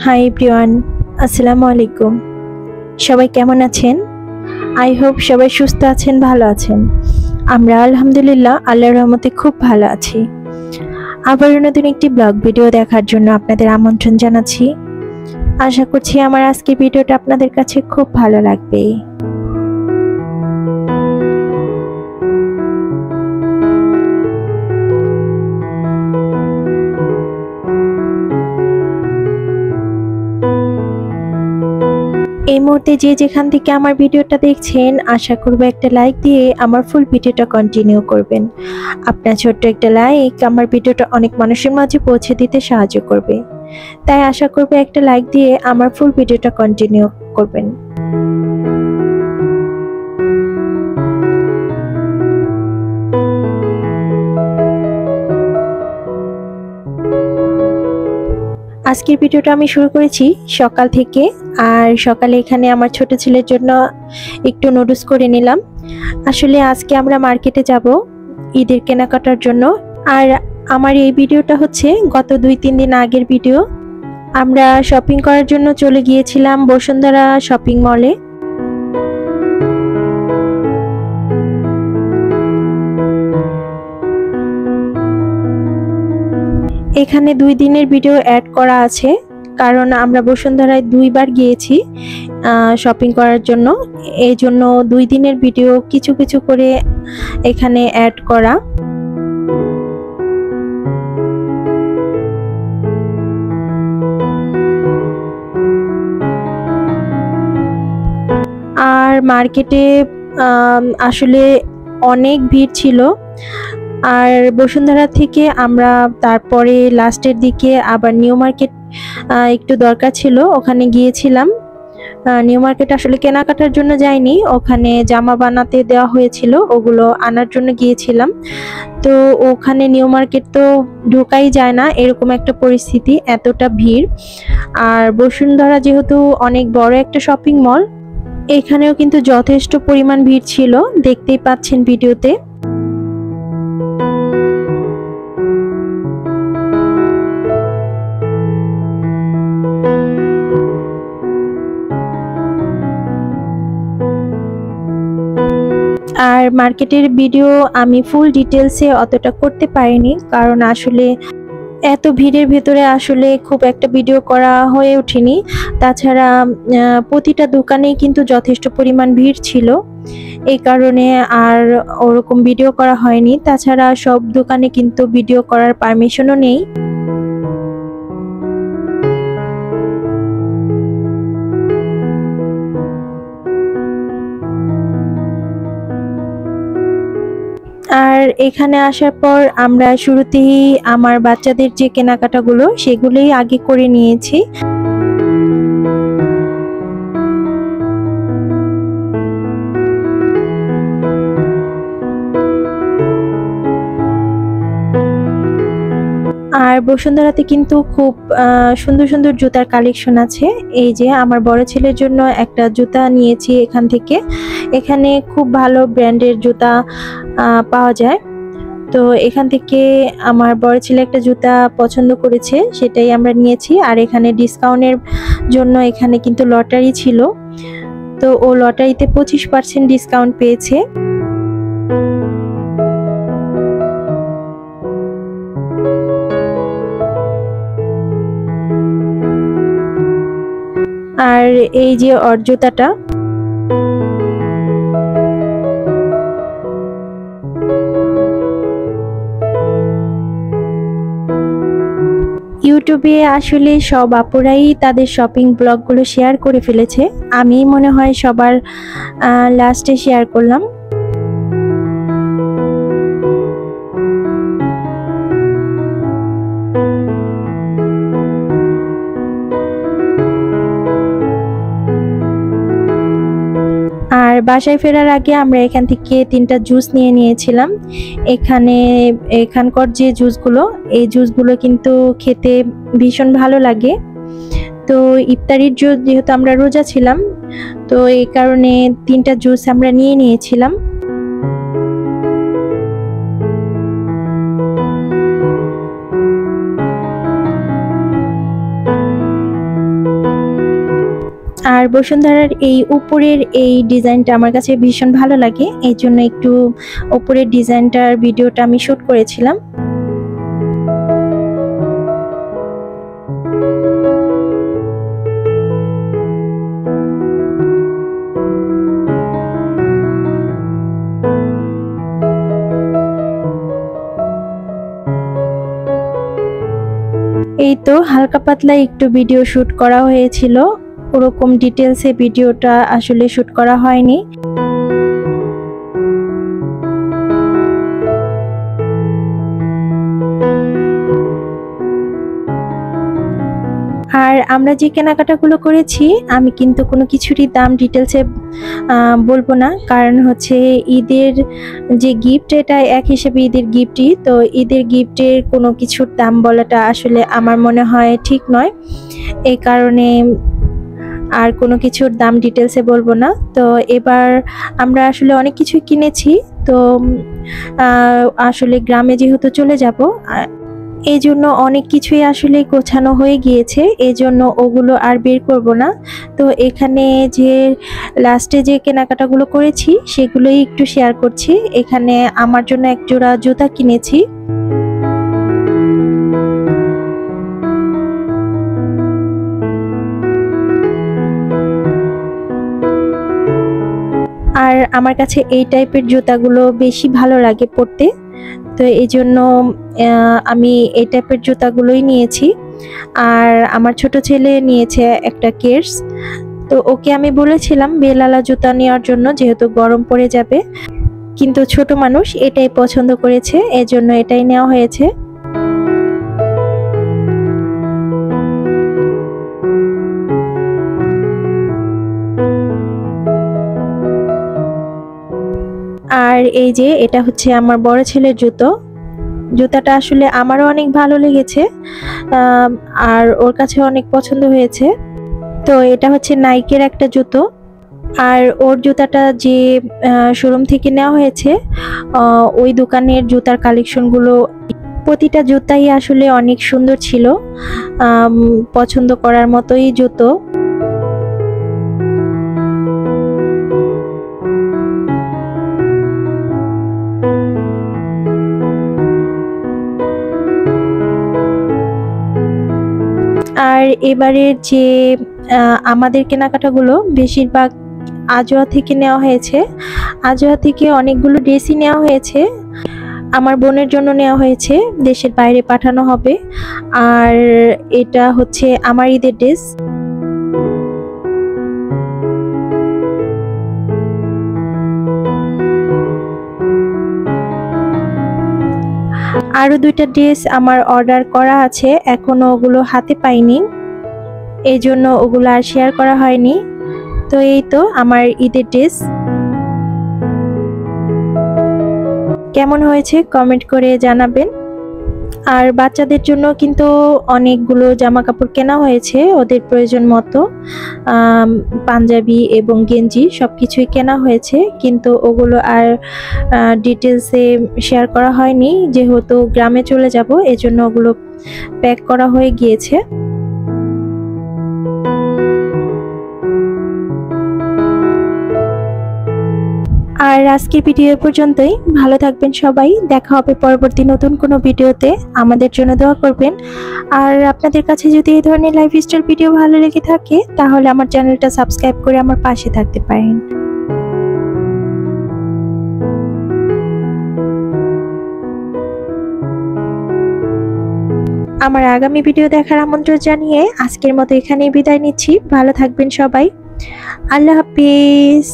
Hi everyone, আসসালামু আলাইকুম। সবাই কেমন আছেন? আই হোপ সবাই সুস্থ আছেন, ভালো আছেন। আমরা আলহামদুলিল্লাহ আল্লাহর রহমতে খুব ভালো আছি। আবারও নতুন একটি ব্লগ ভিডিও দেখার জন্য আপনাদের আমন্ত্রণ জানাচ্ছি। আশা করছি আমার আজকের ভিডিওটা আপনাদের কাছে খুব ভালো লাগবে। এই মুহূর্তে যে যেখান থেকে আমার ভিডিওটা দেখছেন, আশা করব একটা লাইক দিয়ে আমার ফুল ভিডিওটা কন্টিনিউ করবেন। আপনার ছোট্ট একটা লাইক আমার ভিডিওটা অনেক মানুষের মাঝে পৌঁছে দিতে সাহায্য করবে, তাই আশা করব একটা লাইক দিয়ে আমার ফুল ভিডিওটা কন্টিনিউ করবেন। আজকের ভিডিওটা আমি শুরু করেছি সকাল থেকে। আর সকালে এখানে আমার ছোট ছেলের জন্য একটু নুডলস করে নিলাম। আসলে আজকে আমরা মার্কেটে যাব ঈদের কেনাকাটার জন্য। আর আমার এই ভিডিওটা হচ্ছে গত 2-3 দিন আগের ভিডিও। আমরা শপিং করার জন্য চলে গিয়েছিলাম বসুন্ধরা শপিং মলে। এখানে 2 দিনের ভিডিও অ্যাড করা আছে, কারণ আমরা বসুন্ধরায় 2বার গিয়েছি শপিং করার জন্য। এই জন্য 2 দিনের ভিডিও কিছু কিছু করে এখানে অ্যাড করা। আর মার্কেটে আসলে অনেক ভিড় ছিল। আর বসুন্ধরা থেকে আমরা তারপরে লাস্টের দিকে আবার নিউ মার্কেট একটু দরকার ছিল, ওখানে গিয়েছিলাম। নিউ মার্কেট আসলে কেনাকাটার জন্য যাইনি, ওখানে জামা বানাতে দেওয়া হয়েছিল, ওগুলো আনার জন্য গিয়েছিলাম। তো ওখানে নিউ মার্কেট তো ঢোকাই যায় না, এরকম একটা পরিস্থিতি, এতটা ভিড়। আর বসুন্ধরা যেহেতু অনেক বড় একটা শপিং মল, এখানেও কিন্তু যথেষ্ট পরিমাণ ভিড় ছিল, দেখতেই পাচ্ছেন ভিডিওতে। আর মার্কেটের ভিডিও আমি ফুল ডিটেলসে অতটা করতে পারিনি, কারণ আসলে এত ভিড়ের ভেতরে আসলে খুব একটা ভিডিও করা হয়ে ওঠেনি। তাছাড়া প্রতিটা দোকানেই কিন্তু যথেষ্ট পরিমাণ ভিড় ছিল, এই কারণে আর ওরকম ভিডিও করা হয়নি। তাছাড়া সব দোকানে কিন্তু ভিডিও করার পারমিশনও নেই। আর এখানে আসার পর আমরা শুরুতেই আমার বাচ্চাদের যে কেনাকাটাগুলো সেগুলোই আগে করে নিয়েছি। আর বসুন্ধরাতে কিন্তু খুব সুন্দর সুন্দর জুতার কালেকশন আছে। এই যে আমার বড় ছেলের জন্য একটা জুতা নিয়েছি এখান থেকে। এখানে খুব ভালো ব্র্যান্ডের জুতা পাওয়া যায়। তো এখান থেকে আমার বড় ছেলে একটা জুতা পছন্দ করেছে, সেটাই আমরা নিয়েছি। আর এখানে ডিসকাউন্টের জন্য এখানে কিন্তু লটারি ছিল, তো ও লটারিতে 25% ডিসকাউন্ট পেয়েছে। আর এই যে ওর জুতাটা, ইউটিউবে আসলে সব আপুরাই তাদের শপিং ব্লগগুলো শেয়ার করে ফেলেছে, আমি মনে হয় সবার লাস্টে শেয়ার করলাম। আর বাসায় ফেরার আগে আমরা এখান থেকে 3টা জুস নিয়ে নিয়েছিলাম। এখানকার যে জুসগুলো, এই জুসগুলো কিন্তু খেতে ভীষণ ভালো লাগে। তো ইফতারির জুস, যেহেতু আমরা রোজা ছিলাম, তো এই কারণে 3টা জুস আমরা নিয়ে নিয়েছিলাম। আর বসুন্ধরার এই উপরের এই ডিজাইনটা আমার কাছে ভীষণ ভালো লাগে, এই জন্য একটু উপরের ডিজাইনটার ভিডিওটা আমি শ্যুট করেছিলাম। এই তো হালকা পাতলা একটু ভিডিও শ্যুট করা হয়েছিল, ওরকম ডিটেলসে ভিডিওটা আসলে শ্যুট করা হয়নি। আর আমরা যে কেনাকাটাগুলো করেছি আমি কিন্তু কোনো কিছুরই দাম ডিটেলসে বলবো না, কারণ হচ্ছে ঈদের যে গিফট এটা এক হিসেবে ঈদের গিফটই, তো ঈদের গিফটের কোনো কিছুর দাম বলাটা আসলে আমার মনে হয় ঠিক নয়, এই কারণে আর কোনো কিছুর দাম ডিটেলসে বলবো না। তো এবার আমরা আসলে অনেক কিছু কিনেছি, তো আসলে গ্রামে যেহেতু চলে যাব এই জন্য অনেক কিছুই আসলে গোছানো হয়ে গিয়েছে, এই জন্য ওগুলো আর বের করব না। তো এখানে যে লাস্টে যে কেনাকাটাগুলো করেছি সেগুলোই একটু শেয়ার করছি। এখানে আমার জন্য এক জোড়া জুতা কিনেছি, আর আমার কাছে এই টাইপের জুতাগুলো বেশি ভালো লাগে পরতে, তো এই জন্য আমি এই টাইপের জুতাগুলোই নিয়েছি। আর আমার ছোট ছেলে নিয়েছে একটা কেডস, তো ওকে আমি বলেছিলাম বেলালা জুতা নেওয়ার জন্য যেহেতু গরম পড়ে যাবে, কিন্তু ছোট মানুষ এটাই পছন্দ করেছে, এজন্য এটাই নেওয়া হয়েছে। আর এই যে এটা হচ্ছে আমার বড় ছেলের জুতাটা আসলে আমারও অনেক ভালো লেগেছে, আর ওর কাছে অনেক পছন্দ হয়েছে। তো এটা হচ্ছে নাইকের একটা জুতো, আর ওর জুতাটা যে শোরুম থেকে নেওয়া হয়েছে ওই দোকানের জুতার কালেকশনগুলো প্রতিটা জুতাই আসলে অনেক সুন্দর ছিল, পছন্দ করার মতোই জুতো। আর এবারের যে আমাদের কেনাকাটাগুলো বেশিরভাগ আজোয়া থেকে নেওয়া হয়েছে, আজোয়া থেকে অনেকগুলো ড্রেসই নেওয়া হয়েছে, আমার বোনের জন্য নেওয়া হয়েছে, দেশের বাইরে পাঠানো হবে। আর এটা হচ্ছে আমার ঈদের ড্রেস। আরো দুইটা ড্রেস আমার অর্ডার করা আছে, এখনো ওগুলো হাতে পাইনি, এই জন্য ওগুলো আর শেয়ার করা হয়নি। তো এই তো আমার ঈদের ড্রেস, কেমন হয়েছে কমেন্ট করে জানাবেন। আর বাচ্চাদের জন্য কিন্তু অনেকগুলো জামা কাপড় কেনা হয়েছে ওদের প্রয়োজন মতো, পাঞ্জাবি এবং গেঞ্জি সবকিছুই কেনা হয়েছে, কিন্তু ওগুলো আর ডিটেলসে শেয়ার করা হয়নি, যেহেতু গ্রামে চলে যাব এজন্য ওগুলো প্যাক করা হয়ে গিয়েছে। আর আজকের ভিডিও পর্যন্তই, ভালো থাকবেন সবাই, দেখা হবে পরবর্তী নতুন কোনো ভিডিওতে, আমাদের জন্য দোয়া করবেন। আর আপনাদের কাছে যদি এই ধরনের লাইফস্টাইল ভিডিও ভালো লেগে থাকে তাহলে আমার চ্যানেলটা সাবস্ক্রাইব করে আমার পাশে থাকতে পারেন। আমার আগামী ভিডিও দেখার আমন্ত্রণ জানিয়ে আজকের মতো এখানেই বিদায় নিচ্ছি, ভালো থাকবেন সবাই, আল্লাহ হাফিজ।